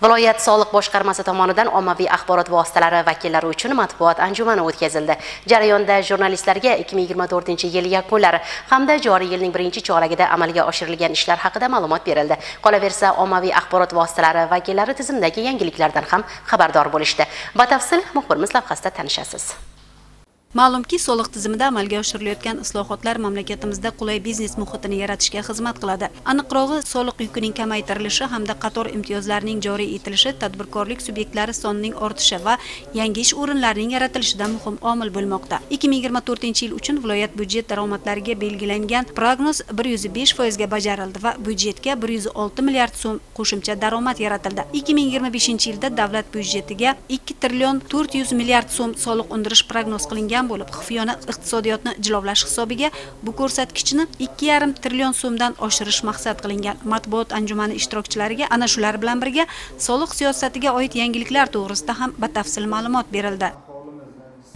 Viloyat soliq boshqarmasi tomonidan ommaviy axborot vositalari vakillari uchun matbuot anjumani o'tkazildi. Jarayonda jurnalistlarga 2024-yil yakunlari hamda joriy yilning birinchi choragida amalga oshirilgan ishlar haqida ma'lumot berildi. Qolaversa, ommaviy axborot vositalari vakillari tizimdagi yangiliklardan ham xabardor bo'lishdi. Batafsil muxbirimiz lavhasida tanishasiz. Ma'lumki, soliq tizimida amalga oshirilayotgan islohotlar mamlakatimizda qulay biznes muhitini yaratishga xizmat qiladi. Aniqrog'i, soliq yukining kamaytirilishi hamda qator imtiyozlarning joriy etilishi tadbirkorlik subyektlari sonining ortishi va yangi ish o'rinlarining yaratilishida muhim omil bo'lmoqda. 2024-yil uchun viloyat byudjet daromadlariga belgilangan prognoz 105% ga bajarildi va byudjetga 106 milliard so'm qo'shimcha daromad yaratildi. 2025-yilda davlat byudjetiga 2 trillion 400 milliard so'm soliq undirish prognoz qilingan bo'lib, xufiyona iqtisodiyotni jilovlash hisobiga bu ko'rsatkichni 2,5 trillion so'mdan oshirish maqsad qilingan. Matbuot anjumani ishtirokchilariga ana shular bilan birga soliq siyosatiga oid yangiliklar to'g'risida ham batafsil ma'lumot berildi.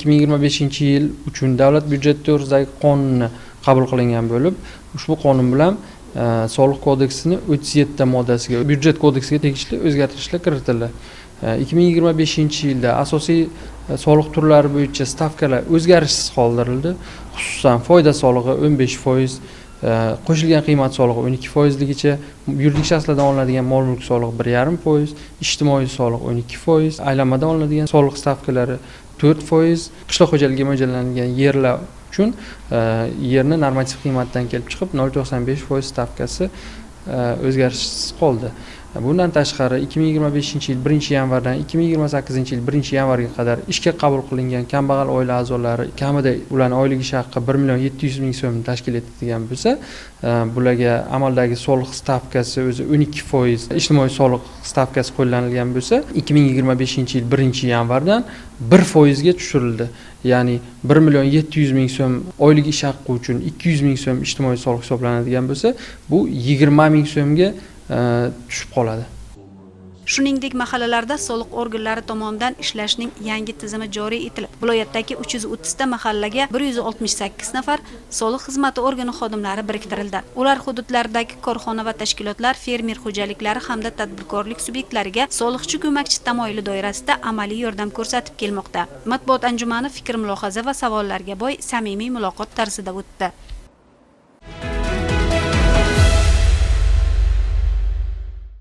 2025-yil uchun davlat byudjeti to'g'risidagi qonunni qabul qilingan bo'lib, ushbu qonun bilan soliq kodeksining 37 moddasiga, byudjet kodeksiga tegishli o'zgartirishlar kiritildi. 2025-yilda asosiy soliq turlari bo'yicha stavkalar o'zgarishsiz qoldirildi. Xususan, foyda solig'i 15%, qo'shilgan qiymat solig'i 12% ligicha, yuridik shaxslardan olinadigan mol-mulk solig'i 1,5%, ijtimoiy soliq 12%, aylanmadan olinadigan soliq stavkalari 4%, qishloq xo'jaligiga mo'ljallangan yerlar uchun yerni normativ qiymatdan kelib chiqib 0,95% stavkasi o'zgarishsiz qoldi. Bundan tashqari 2025-yil 1-yanvardan 2028-yil 1-yanvarga qadar ishga qabul qilingan kambag'al oila a'zolari kamida ularning oylik ish haqqi 1,700,000 so'm tashkil etadigan bo'lsa, bularga amaldagi soliq stavkasi o'zi 12%, ijtimoiy soliq stavkasi qo'llanilgan bo'lsa, 2025-yil 1-yanvardan 1% ga tushirildi. Ya'ni 1,700,000 so'm oylik ish haqqi uchun 200,000 so'm ijtimoiy soliq hisoblanadigan bo'lsa, bu 20,000 so'mga tushib qoladi. Shuningdek, mahallalarda soliq organlari tomonidan ishlashning yangi tizimi joriy etilib, viloyatdagi 330 ta mahallaga 168 nafar soliq xizmati organi xodimlari biriktirildi. Ular hududlardagi korxona va tashkilotlar, fermer xo'jaliklari hamda tadbirkorlik subyektlariga soliqchi ko'makchi tamoyili doirasida amaliy yordam ko'rsatib kelmoqda. Matbuot anjumani fikr, mulohaza va savollarga boy samimiy muloqot tarzida o'tdi.